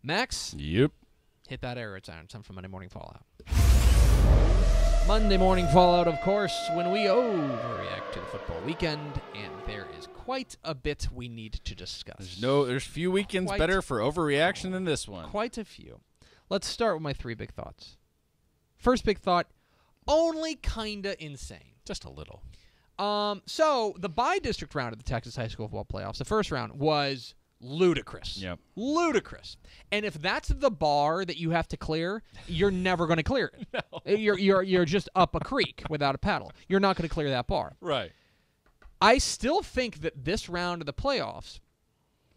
Max? Yep. Hit that arrow. It's time for Monday Morning Fallout. Monday Morning Fallout, of course, when we overreact to the football weekend, and there is quite a bit we need to discuss. There's few weekends better for overreaction than this one. Quite a few. Let's start with my 3 big thoughts. First big thought, only kinda insane. Just a little. So the bi-district round of the Texas High School Football Playoffs, the first round, was ludicrous. Yep. Ludicrous. And if that's the bar that you have to clear, you're never going to clear it. No. You're just up a creek without a paddle. You're not going to clear that bar. Right. I still think that this round of the playoffs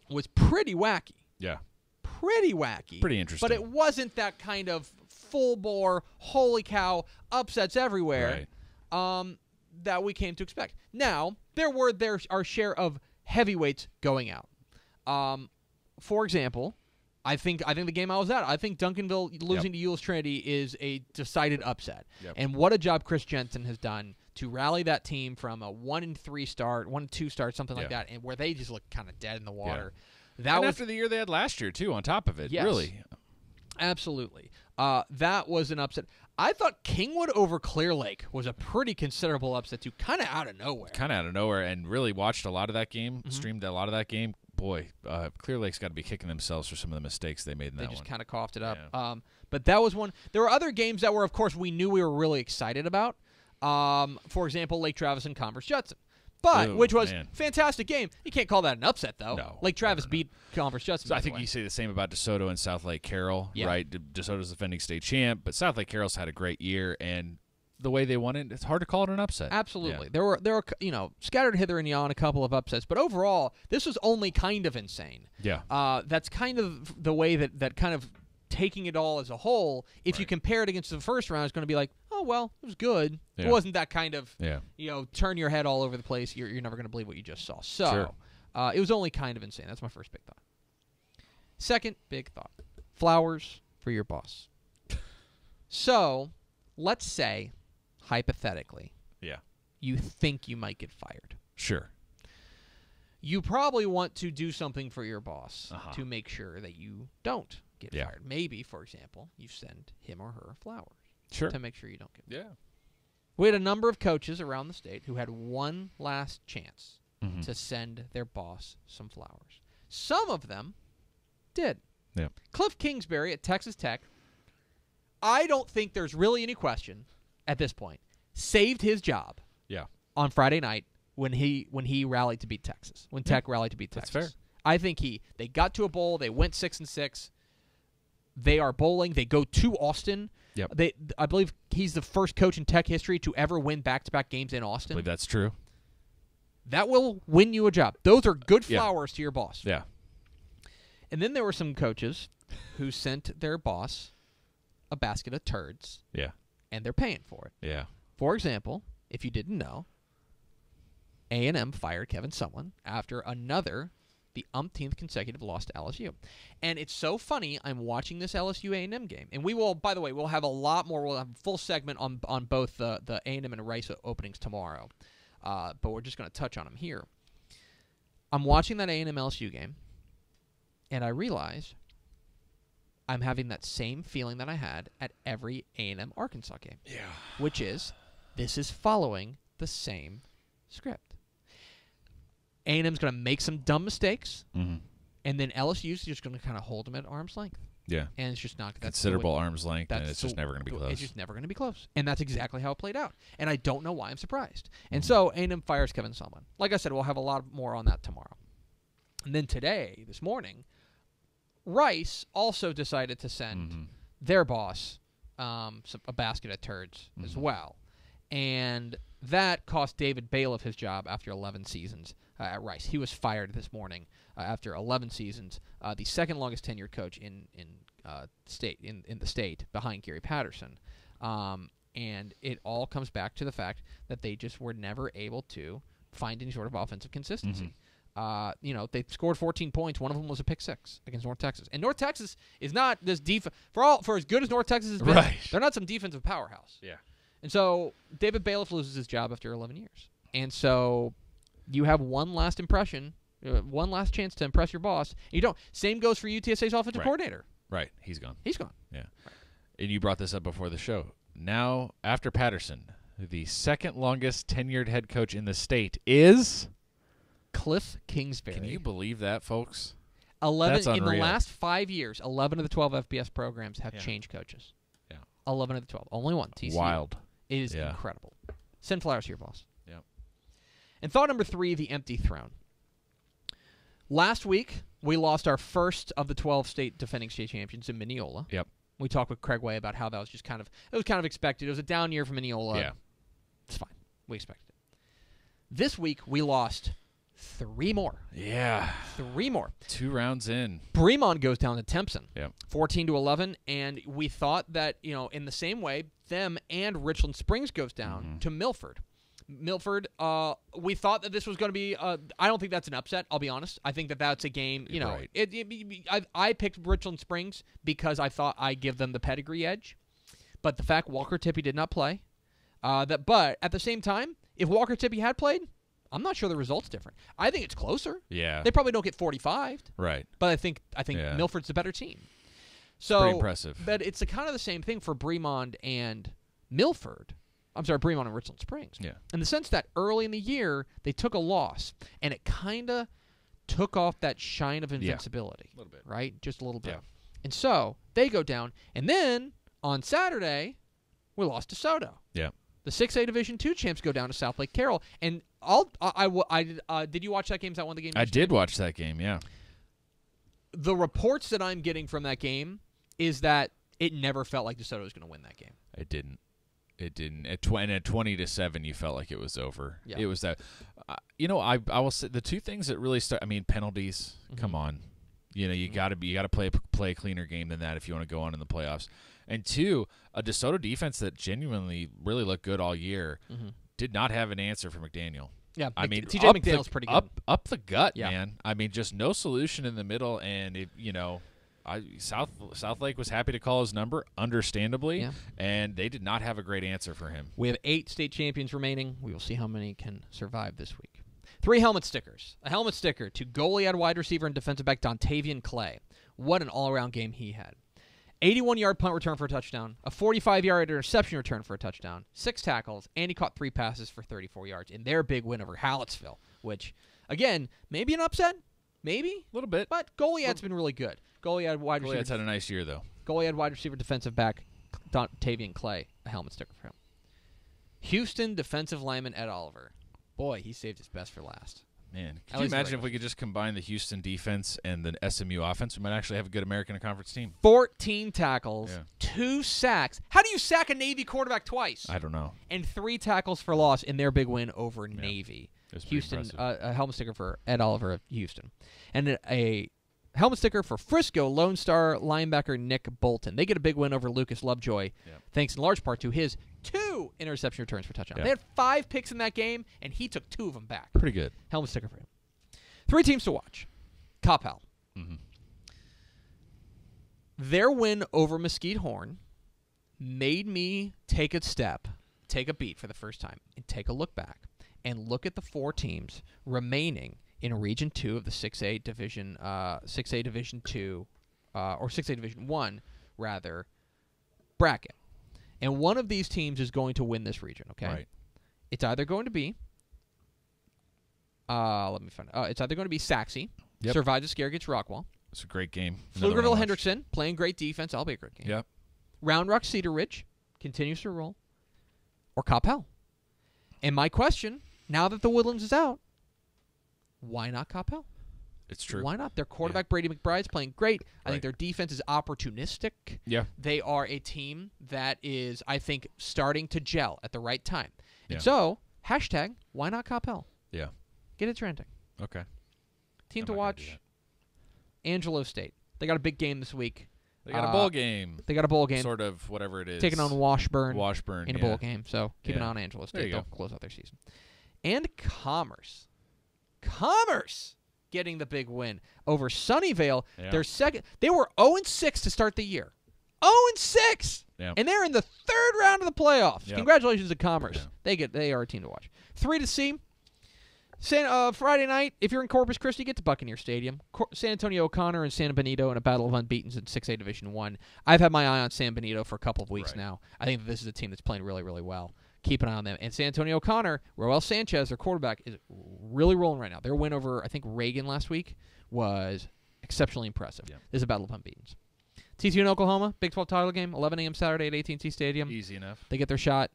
was pretty wacky. Yeah. Pretty wacky. Pretty interesting. But it wasn't that kind of full-bore, holy cow, upsets everywhere that we came to expect. Now, there were our share of heavyweights going out. For example, I think the game I was at, I think Duncanville losing to Euless Trinity is a decided upset. Yep. And what a job Chris Jensen has done to rally that team from a 1-3 start, 1-2 start, something like that, and where they just look kind of dead in the water. Yeah. That and was after the year they had last year too, on top of it. Yes. Really. Absolutely. That was an upset. I thought Kingwood over Clear Lake was a pretty considerable upset too, kind of out of nowhere. Kind of out of nowhere, and really watched a lot of that game, streamed a lot of that game. Boy, Clear Lake's got to be kicking themselves for some of the mistakes they made in that one. They just kind of coughed it up. Yeah. But that was one. There were other games that were, of course, we knew we were really excited about. For example, Lake Travis and Converse Judson. But, which was a fantastic game. You can't call that an upset, though. No. Lake Travis beat Converse Judson. So I think you say the same about DeSoto and South Lake Carroll, right? DeSoto's defending state champ, but South Lake Carroll's had a great year, and the way they won it, it's hard to call it an upset. Absolutely. Yeah. There were scattered hither and yon a couple of upsets, but overall, this was only kind of insane. Yeah. That's kind of the way that kind of taking it all as a whole, if you compare it against the first round, it's going to be like, oh, well, it was good. Yeah. It wasn't that kind of, turn your head all over the place. You're never going to believe what you just saw. So it was only kind of insane. That's my first big thought. Second big thought, flowers for your boss. So let's say, hypothetically, you think you might get fired. Sure. You probably want to do something for your boss to make sure that you don't get fired. Maybe, for example, you send him or her flowers to make sure you don't get fired. We had a number of coaches around the state who had one last chance to send their boss some flowers. Some of them did. Yeah. Cliff Kingsbury at Texas Tech, I don't think there's really any question at this point, saved his job on Friday night when he rallied to beat Texas, when Tech rallied to beat Texas. That's fair. I think they got to a bowl. They went 6-6. They are bowling. They go to Austin. Yep. I believe he's the first coach in Tech history to ever win back-to-back games in Austin. I believe that's true. That will win you a job. Those are good flowers to your boss. Yeah. And then there were some coaches who sent their boss a basket of turds. Yeah. And they're paying for it. Yeah. For example, if you didn't know, A&M fired Kevin Sumlin after the umpteenth consecutive loss to LSU. And it's so funny, I'm watching this LSU A&M game. And we will, by the way, we'll have a lot more. We'll have a full segment on both the A&M and Rice openings tomorrow. But we're just going to touch on them here. I'm watching that A&M LSU game, and I realize I'm having that same feeling that I had at every A&M Arkansas game. Yeah. Which is, this is following the same script. A&M's going to make some dumb mistakes, and then LSU's just going to kind of hold them at arm's length. Yeah. And it's just not considerable arm's length, and it's just never going to be close. It's just never going to be close. And that's exactly how it played out. And I don't know why I'm surprised. And so A&M fires Kevin Sumlin. Like I said, we'll have a lot more on that tomorrow. And then today, this morning, Rice also decided to send their boss a basket of turds as well. And that cost David Bailiff his job after 11 seasons at Rice. He was fired this morning after 11 seasons, the second longest tenured coach in the state behind Gary Patterson. And it all comes back to the fact that they just were never able to find any sort of offensive consistency. They scored 14 points. One of them was a pick six against North Texas. And North Texas is not this for as good as North Texas has been, they're not some defensive powerhouse. Yeah. And so David Bailiff loses his job after 11 years. And so you have one last chance to impress your boss. You don't. Same goes for UTSA's offensive coordinator. Right. He's gone. He's gone. Yeah. Right. And you brought this up before the show. Now, after Patterson, the second longest tenured head coach in the state is Cliff Kingsbury. Can you believe that, folks? 11 That's in the unreal. last 5 years. 11 of the 12 FBS programs have changed coaches. Yeah. 11 of the 12. Only one. TCU. Wild. It is incredible. Send flowers to your boss. Yeah. And thought number 3, the empty throne. Last week, we lost our first of the 12 defending state champions in Mineola. Yep. We talked with Craig Way about how that was just kind of expected. It was a down year for Mineola. Yeah. It's fine. We expected it. This week, we lost 3 more. Yeah. 3 more. 2 rounds in. Bremond goes down to Tempson. Yeah. 14-11, and we thought that, in the same way, them and Richland Springs goes down to Milford. Milford, we thought that this was going to be I don't think that's an upset, I'll be honest. I think that that's a game, Right. I picked Richland Springs because I thought I'd give them the pedigree edge. But the fact Walker Tippy did not play, but at the same time, if Walker Tippy had played, I'm not sure the result's different. I think it's closer. Yeah. They probably don't get 45. Right. But I think Milford's the better team. So pretty impressive. But it's kind of the same thing for Bremond and Milford. I'm sorry, Bremond and Richland Springs. Yeah. In the sense that early in the year, they took a loss, and it kind of took off that shine of invincibility. A little bit. Right? Just a little bit. Yeah. And so they go down. And then on Saturday, we lost to Soto. Yeah. The 6A Division II champs go down to South Lake Carroll. And did you watch that game? Is that one of the games? I did watch that game, yeah. The reports that I'm getting from that game is that it never felt like DeSoto was going to win that game. It didn't. It didn't. At 20-7, you felt like it was over. Yeah. It was that. I will say the 2 things that really start. I mean, penalties. Come on, you got to play a cleaner game than that if you want to go on in the playoffs. And 2, a DeSoto defense that genuinely really looked good all year did not have an answer for McDaniel. Yeah, I mean, TJ McDaniel's pretty good. Up the gut, Yeah. man. I mean, just no solution in the middle, and South Lake was happy to call his number, understandably, and they did not have a great answer for him. We have 8 state champions remaining. We will see how many can survive this week. 3 helmet stickers. A helmet sticker to goalie, wide receiver, and defensive back Dontavian Clay. What an all-around game he had. 81-yard punt return for a touchdown, a 45-yard interception return for a touchdown, 6 tackles, and he caught 3 passes for 34 yards in their big win over Hallettsville, which, again, maybe an upset, maybe. A little bit. But Goliad's been really good. Goliad wide receiver. Goliad's had a nice year, though. Goliad wide receiver defensive back Dontavian Clay, a helmet sticker for him. Houston defensive lineman Ed Oliver. Boy, he saved his best for last. Man, could you imagine if we could just combine the Houston defense and the SMU offense? We might actually have a good American Conference team. 14 tackles, 2 sacks. How do you sack a Navy quarterback twice? I don't know. And 3 tackles for loss in their big win over Navy. Houston, a helmet sticker for Ed Oliver of Houston. And a helmet sticker for Frisco Lone Star linebacker Nick Bolton. They get a big win over Lucas Lovejoy, thanks in large part to his 2 interception returns for touchdown. They had 5 picks in that game, and he took 2 of them back. Pretty good. Helmet sticker for him. 3 teams to watch. Coppell. Their win over Mesquite Horn made me take a beat for the first time, and take a look back and look at the 4 teams remaining in Region 2 of the 6A Division 2, or 6A Division 1, rather, bracket. And one of these teams is going to win this region, okay? Right. It's either going to be, it's either going to be Saxe, survive the scare against Rockwall. It's a great game. Pflugerville-Hendrickson, playing great defense. That'll be a great game. Yep. Round Rock Cedar Ridge continues to roll. Or Coppell. And my question, now that the Woodlands is out, why not Coppell? It's true. Why not? Their quarterback, Brady McBride's playing great. I think their defense is opportunistic. Yeah. They are a team that is, I think, starting to gel at the right time. Yeah. And so, hashtag, why not Coppell? Yeah. Get it trending. Okay. Team to watch, Angelo State. They got a big game this week. They got a bowl game. They got a bowl game. Sort of, whatever it is. Taking on Washburn. Washburn, in a bowl game. So, keep an eye on Angelo State. They'll go. close out their season. And Commerce. Commerce getting the big win over Sunnyvale. Yeah. Their second. They were 0-6 to start the year. 0-6. Yeah. And they're in the 3rd round of the playoffs. Yep. Congratulations to Commerce. Yeah. They are a team to watch. 3 to see. Friday night, if you're in Corpus Christi, get to Buccaneer Stadium. San Antonio O'Connor and San Benito in a battle of unbeatens in 6A Division 1. I've had my eye on San Benito for a couple of weeks now. I think that this is a team that's playing really, really well. Keep an eye on them. And San Antonio O'Connor, Roel Sanchez, their quarterback, is really rolling right now. Their win over, I think, Reagan last week was exceptionally impressive. Yeah. This is a battle of unbeatens. TCU and Oklahoma, Big 12 title game, 11 a.m. Saturday at AT&T Stadium. Easy enough. They get their shot.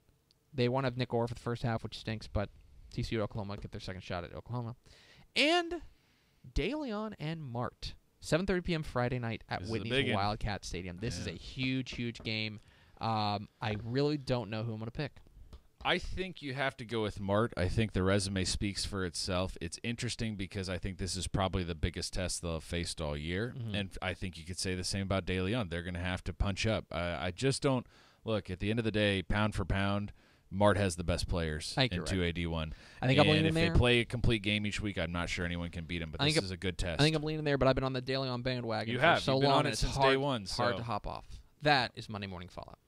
They won't have Nick Orr for the first half, which stinks, but TCU and Oklahoma get their second shot at Oklahoma. And De Leon and Mart, 7:30 p.m. Friday night at Whitney's Wildcat Stadium. This is a huge, huge game. I really don't know who I'm going to pick. I think you have to go with Mart. I think the resume speaks for itself. It's interesting because I think this is probably the biggest test they'll have faced all year. Mm-hmm. And I think you could say the same about De Leon. They're going to have to punch up. I just don't – look, at the end of the day, pound for pound, Mart has the best players in 2AD1. I think I'm leaning there. And if they play a complete game each week, I'm not sure anyone can beat them, but this is a good test. I think I'm leaning there, but I've been on the De Leon bandwagon for so long. You've been on it since day one. Hard to hop off. That is Monday Morning Fallout.